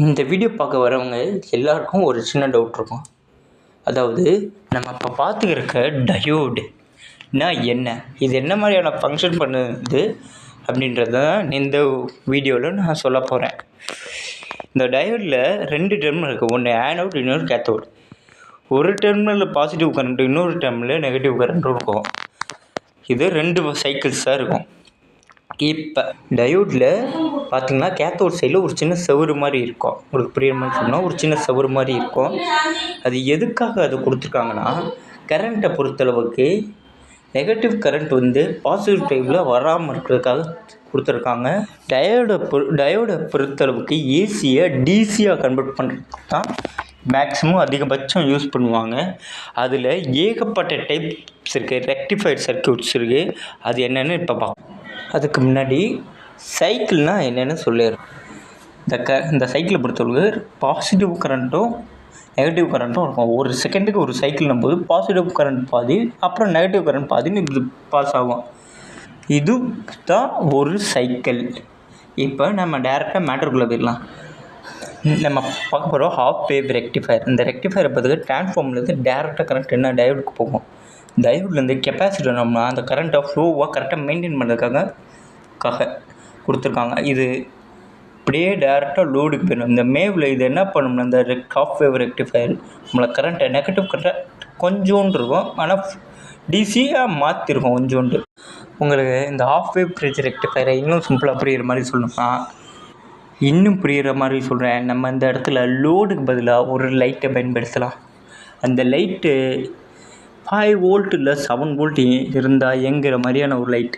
இந்த வீடியோ பார்க்க வரவங்க எல்லாருக்கும் ஒரு சின்ன டவுட் இருக்கும். அதாவது நம்ம இப்போ பார்த்துக்கிருக்க டயோடுனா என்ன, இது என்ன மாதிரியான ஃபங்க்ஷன் பண்ணுது அப்படின்றத இந்த வீடியோவில் நான் சொல்ல போகிறேன். இந்த டயோடில் 2 டெர்மினல் இருக்குது. ஒன்று ஆனோட், இன்னொரு கேத்தோடு. ஒரு டெர்மினலில் பாசிட்டிவ் கரண்ட்டு, இன்னொரு டெர்மினலில் நெகட்டிவ் கரண்ட்டும் இருக்கும். இது 2 சைக்கிள்ஸாக இருக்கும். இப்போ டயோடில் பார்த்திங்கன்னா கேத்தோட் சைடில் ஒரு சின்ன செவுறு மாதிரி இருக்கும். உங்களுக்கு புரியுற மாதிரி சொன்னால் ஒரு சின்ன செவுறு மாதிரி இருக்கும். அது எதுக்காக அது கொடுத்துருக்காங்கன்னா, கரண்ட்டை பொறுத்தளவுக்கு நெகட்டிவ் கரண்ட் பாசிட்டிவ் டைப்பில் வராமல் இருக்கிறதுக்காக கொடுத்துருக்காங்க. டயோடை பொறுத்தளவுக்கு ஏசியை டிசியாக கன்வெர்ட் பண்ணுறதுக்கு தான் மேக்ஸிமம் அதிகபட்சம் யூஸ் பண்ணுவாங்க. அதில் ஏகப்பட்ட டைப்ஸ் இருக்குது, ரெக்டிஃபைட் சர்க்யூட்ஸ் இருக்குது. அது என்னென்னு இப்போ பார்ப்போம். அதுக்கு முன்னாடி சைக்கிள்னால் என்னென்னு சொல்லிடுறோம். இந்த சைக்கிளை பொறுத்தளவுக்கு பாசிட்டிவ் கரண்ட்டும் நெகட்டிவ் கரண்ட்டும் இருக்கும். ஒரு செகண்டுக்கு ஒரு சைக்கிள்னும் போது பாசிட்டிவ் கரண்ட் பாதி, அப்புறம் நெகட்டிவ் கரண்ட் பாதின்னு இது பாஸ் ஆகும். இது தான் ஒரு சைக்கிள். இப்போ நம்ம டேரெக்டாக மேட்டருக்குள்ளே போயிடலாம். நம்ம பார்க்க போகிறோம் ஹாஃப் வேவ் ரெக்டிஃபயர். இந்த ரெக்டிஃபயரை பார்த்துக்க டிரான்ஸ்ஃபார்மர்லேருந்து டேரெக்டாக கரண்ட் என்ன டயோடுக்கு போகும். டயோட்லேருந்து கெப்பாசிட்டர் நம்ம அந்த கரண்ட்டை ஃப்ளோவாக கரெக்டாக மெயின்டைன் பண்ணுறதுக்காக கொடுத்துருக்காங்க. இது அப்படியே டேரெக்டாக லோடுக்கு போயிடும். இந்த மேவில் இது என்ன பண்ணணும்னா, இந்த ஹாஃப் வேவ் ரெக்டிஃபயர் நம்மளை கரண்ட்டை நெகட்டிவ் கரண்ட்டை கொஞ்சோண்டு இருக்கும், ஆனால் டிசியாக மாற்றிருக்கும் கொஞ்சோண்டு. உங்களுக்கு இந்த ஹாஃப் வேவ் பிரிட்ஜ் ரெக்டிஃபயரை இன்னும் சிம்பிளாக புரிகிற மாதிரி சொல்லணும்னா, இன்னும் புரிகிற மாதிரி சொல்கிறேன். நம்ம இந்த இடத்துல லோடுக்கு பதிலாக ஒரு லைட்டை பயன்படுத்தலாம். அந்த லைட்டு 5 வோல்ட் இல்லை 7 வோல்ட் இருந்தால் இயங்குகிற மாதிரியான ஒரு லைட்.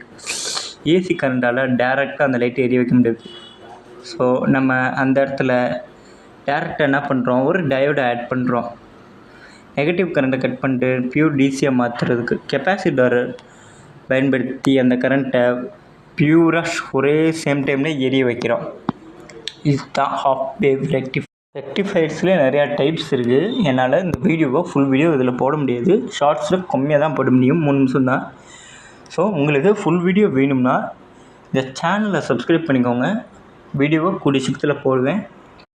ஏசி கரண்டால் டேரெக்டாக அந்த லைட்டை எரிய வைக்க முடியாது. ஸோ நம்ம அந்த இடத்துல டேரெக்டாக என்ன பண்ணுறோம், ஒரு டயோடை ஆட் பண்ணுறோம். நெகட்டிவ் கரண்ட்டை கட் பண்ணிட்டு பியூர் டிசியாக மாற்றுறதுக்கு கெப்பாசிட்டர் பயன்படுத்தி அந்த கரண்ட்டை பியூராக ஒரே சேம் டைமில் எரிய வைக்கிறோம். இதுதான் ஹாஃப் வேவ் ரெக்டிஃபயர்ஸ்லேயே நிறையா டைப்ஸ் இருக்குது. என்னால் இந்த வீடியோவை ஃபுல் வீடியோ இதில் போட முடியாது. ஷார்ட்ஸில் கம்மியாக தான் போட முடியும், 3 நிமிஷம் தான். ஸோ உங்களுக்கு ஃபுல் வீடியோ வேணும்னா இந்த சேனலை சப்ஸ்கிரைப் பண்ணிக்கோங்க. வீடியோவை கூடிய சீக்கிரத்தில் போடுவேன்.